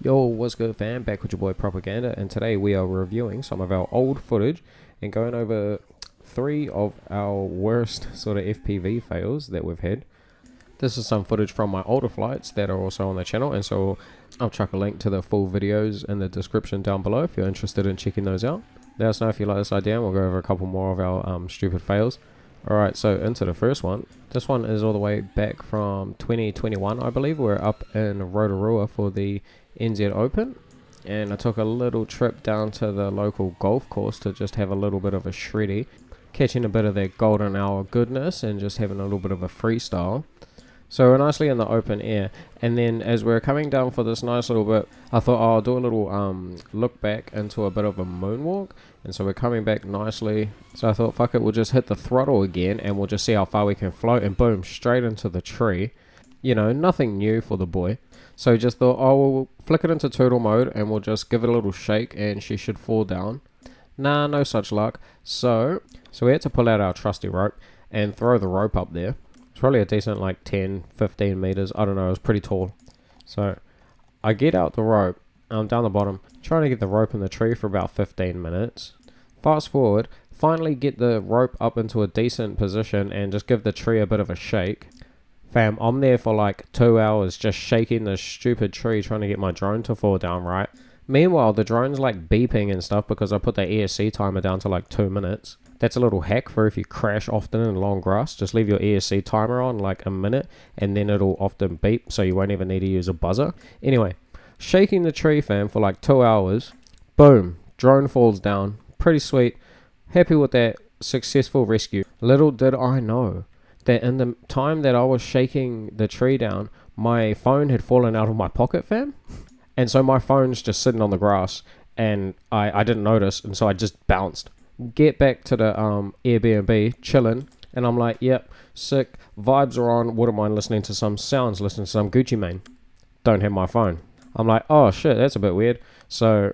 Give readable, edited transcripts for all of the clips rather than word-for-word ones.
Yo, what's good fam? Back with your boy Propagnda, and today we are reviewing some of our old footage and going over 3 of our worst sort of FPV fails that we've had. This is some footage from my older flights that are also on the channel, and so I'll chuck a link to the full videos in the description down below if you're interested in checking those out. Let us know if you like this idea and we'll go over a couple more of our stupid fails. Alright, so into the first one. This one is all the way back from 2021, I believe. We're up in Rotorua for the NZ Open, and I took a little trip down to the local golf course to just have a little bit of a shreddy, catching a bit of that golden hour goodness and just having a little bit of a freestyle. So we're nicely in the open air, and then as we're coming down for this nice little bit, I thought, oh, I'll do a little look back into a bit of a moonwalk. And so we're coming back nicely, so I thought, fuck it, we'll just hit the throttle again and we'll just see how far we can float, and boom, straight into the tree. You know, nothing new for the boy. So just thought, oh, we'll flick it into turtle mode and we'll just give it a little shake and she should fall down. Nah, no such luck. So we had to pull out our trusty rope and throw the rope up there. It's probably a decent like 10, 15 meters. I don't know, it was pretty tall. So I get out the rope, down the bottom, trying to get the rope in the tree for about 15 minutes. Fast forward, finally get the rope up into a decent position and just give the tree a bit of a shake. Fam, I'm there for like 2 hours just shaking this stupid tree trying to get my drone to fall down right. Meanwhile, the drone's like beeping and stuff because I put the ESC timer down to like 2 minutes. That's a little hack for if you crash often in long grass. Just leave your ESC timer on like a minute and then it'll often beep, so you won't even need to use a buzzer. Anyway, shaking the tree, fam, for like 2 hours. Boom, drone falls down. Pretty sweet. Happy with that successful rescue. Little did I know that in the time that I was shaking the tree down, my phone had fallen out of my pocket, fam. And so my phone's just sitting on the grass and I didn't notice, and so I just bounced. Get back to the Airbnb, chilling, and I'm like, yep, sick, vibes are on, wouldn't mind listening to some sounds, listening to some Gucci Mane. Don't have my phone. I'm like, oh shit, that's a bit weird. So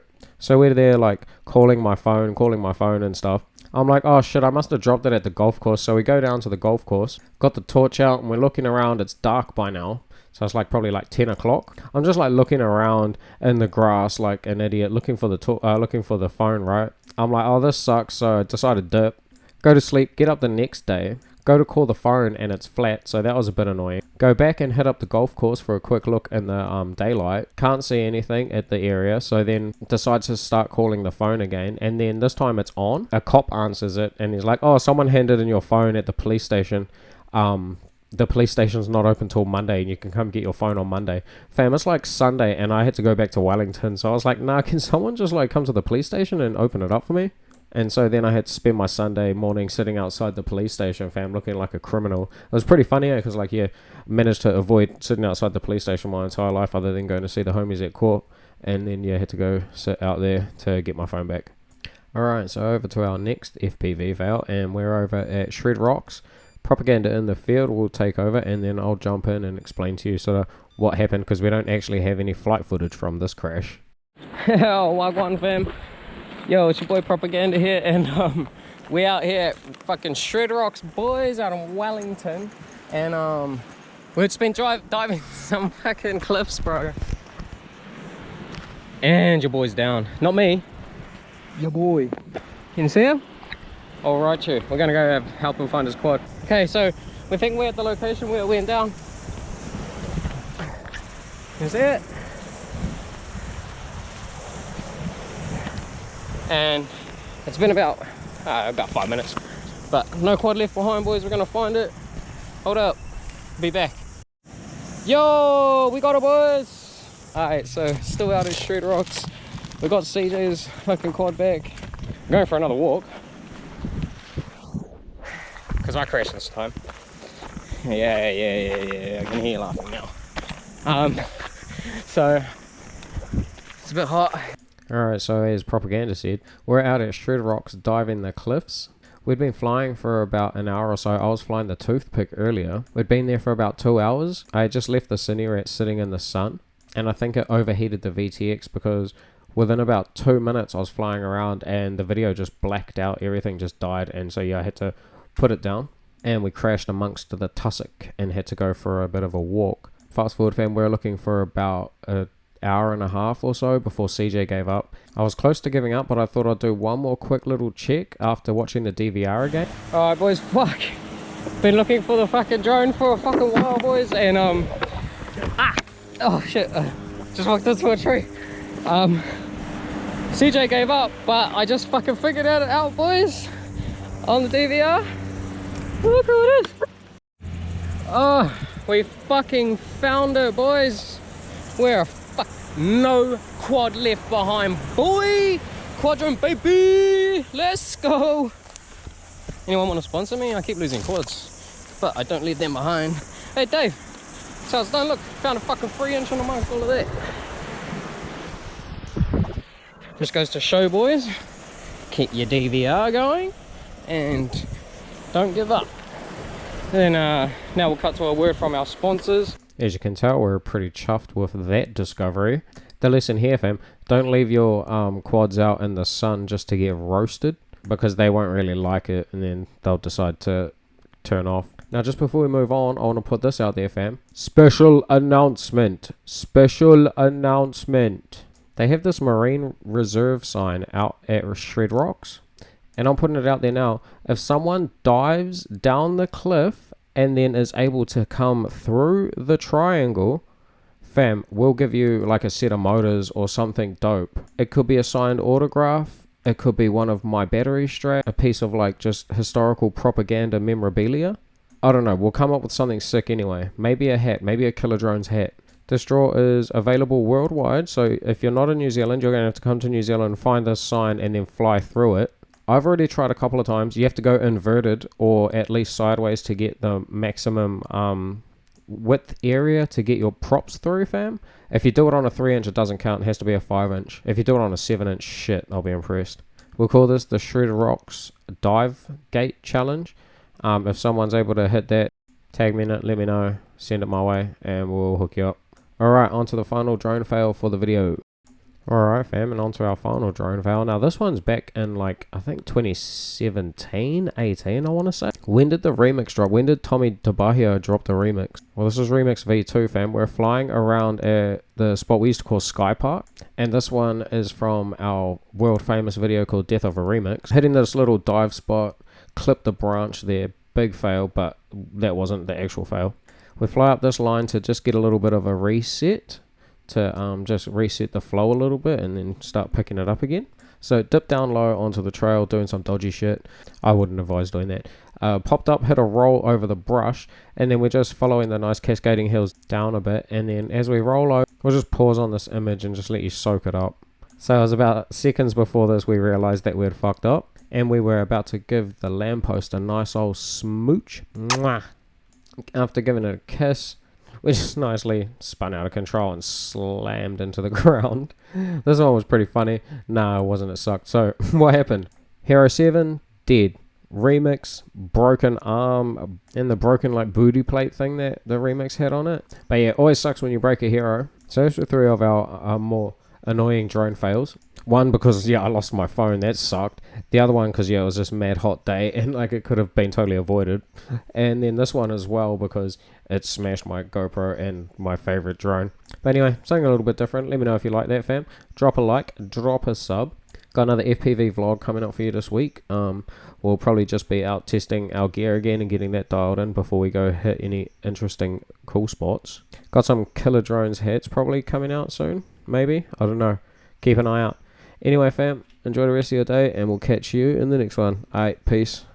we're there like calling my phone and stuff. I'm like, oh shit, I must have dropped it at the golf course. So we go down to the golf course, got the torch out, and we're looking around. It's dark by now, so it's like probably like 10 o'clock. I'm just like looking around in the grass like an idiot, looking for the phone, right? I'm like, oh, this sucks. So I decided to dip, go to sleep, get up the next day, go to call the phone and it's flat, so that was a bit annoying. Go back and hit up the golf course for a quick look in the daylight. Can't see anything at the area, so then decide to start calling the phone again, and then this time it's on. A cop answers it and he's like, oh, someone handed in your phone at the police station. The police station's not open till Monday and you can come get your phone on Monday. Fam, it's like Sunday and I had to go back to Wellington, so I was like, nah, can someone just like come to the police station and open it up for me? And so then I had to spend my Sunday morning sitting outside the police station, fam, looking like a criminal. It was pretty funny, because like, yeah, managed to avoid sitting outside the police station my entire life other than going to see the homies at court. And then, yeah, had to go sit out there to get my phone back. Alright, so over to our next FPV fail, and we're over at Shred Rocks. Propagnda in the field will take over, and then I'll jump in and explain to you sort of what happened, because we don't actually have any flight footage from this crash. Oh, wagwan fam. Yo, it's your boy Propagnda here, and we out here at fucking Shred Rocks, boys, out in Wellington, and we've just been diving some fucking cliffs, bro. And your boy's down. Not me. Your boy. Can you see him? All right, you. We're gonna go help him find his quad. Okay, so we think we're at the location where it went down. Can you see it? And it's been about 5 minutes, but no quad left behind, boys. We're gonna find it. Hold up, be back. Yo, we got it, boys. All right, so still out at Shred Rocks. We got CJ's fucking quad back. I'm going for another walk because I crashed this time. Yeah, I can hear you laughing now. So it's a bit hot. Alright, so as Propagnda said, we're out at Shred Rocks diving the cliffs. We'd been flying for about an hour or so. I was flying the toothpick earlier. We'd been there for about 2 hours. I had just left the Cinerat sitting in the sun, and I think it overheated the VTX because within about 2 minutes I was flying around and the video just blacked out. Everything just died, and so yeah, I had to put it down. And we crashed amongst the tussock and had to go for a bit of a walk. Fast forward, fam, we're looking for about a hour and a half or so before CJ gave up. I was close to giving up, but I thought I'd do one more quick little check after watching the DVR again. Alright boys, fuck. Been looking for the fucking drone for a fucking while, boys, and oh shit, just walked into a tree. CJ gave up, but I just fucking figured it out, boys, on the DVR. Look who it is. Oh, we fucking found it, boys. We're no quad left behind, boy. Quadrant, baby. Let's go. Anyone want to sponsor me? I keep losing quads, but I don't leave them behind. Hey, Dave. So it's done. Look, found a fucking 3-inch on the mic. All of that. Just goes to show, boys. Keep your DVR going, and don't give up. Then now we'll cut to a word from our sponsors. As you can tell, we're pretty chuffed with that discovery. The lesson here, fam, don't leave your quads out in the sun just to get roasted, because they won't really like it and then they'll decide to turn off. Now, just before we move on, I want to put this out there, fam. Special announcement. Special announcement. They have this Marine Reserve sign out at Shred Rocks. And I'm putting it out there now. If someone dives down the cliff and then is able to come through the triangle, fam, we'll give you like a set of motors or something dope. It could be a signed autograph. It could be one of my battery straps, a piece of like just historical propaganda memorabilia. I don't know. We'll come up with something sick anyway. Maybe a hat. Maybe a Killer Drones hat. This draw is available worldwide. So if you're not in New Zealand, you're going to have to come to New Zealand and find this sign and then fly through it. I've already tried a couple of times. You have to go inverted or at least sideways to get the maximum width area to get your props through, fam. If you do it on a 3-inch, it doesn't count. It has to be a 5-inch. If you do it on a 7-inch, shit, I'll be impressed. We'll call this the Shred Rocks Dive Gate Challenge. If someone's able to hit that, tag me in it, let me know, send it my way, and we'll hook you up. Alright, on to the final drone fail for the video. Alright, fam, and on to our final drone fail. Now, this one's back in, like, I think 2017, 18, I want to say. When did the remix drop? When did Tommy DeBahio drop the remix? Well, this is remix V2, fam. We're flying around at the spot we used to call Sky Park. And this one is from our world-famous video called Death of a Remix. Hitting this little dive spot, clipped the branch there. Big fail, but that wasn't the actual fail. We fly up this line to just get a little bit of a reset, to just reset the flow a little bit and then start picking it up again. So dip down low onto the trail doing some dodgy shit. I wouldn't advise doing that. Popped up, hit a roll over the brush, and then we're just following the nice cascading hills down a bit, and then as we roll over, we'll just pause on this image and just let you soak it up. So it was about seconds before this we realized that we'd fucked up, and we were about to give the lamppost a nice old smooch. Mwah. After giving it a kiss, we just nicely spun out of control and slammed into the ground. This one was pretty funny. No, it wasn't. It sucked. So, what happened? Hero 7, dead. Remix, broken arm, and the broken like booty plate thing that the remix had on it. But yeah, it always sucks when you break a hero. So those were 3 of our more annoying drone fails. One, because yeah, I lost my phone, that sucked. The other one, because yeah, it was just mad hot day and like it could have been totally avoided. And then this one as well, because it smashed my GoPro and my favorite drone. But anyway, something a little bit different. Let me know if you like that, fam. Drop a like, drop a sub. Got another FPV vlog coming up for you this week. We'll probably just be out testing our gear again and getting that dialed in before we go hit any interesting cool spots. Got some Killer Drones hats probably coming out soon, maybe. I don't know. Keep an eye out. Anyway, fam, enjoy the rest of your day, and we'll catch you in the next one. Alright, peace.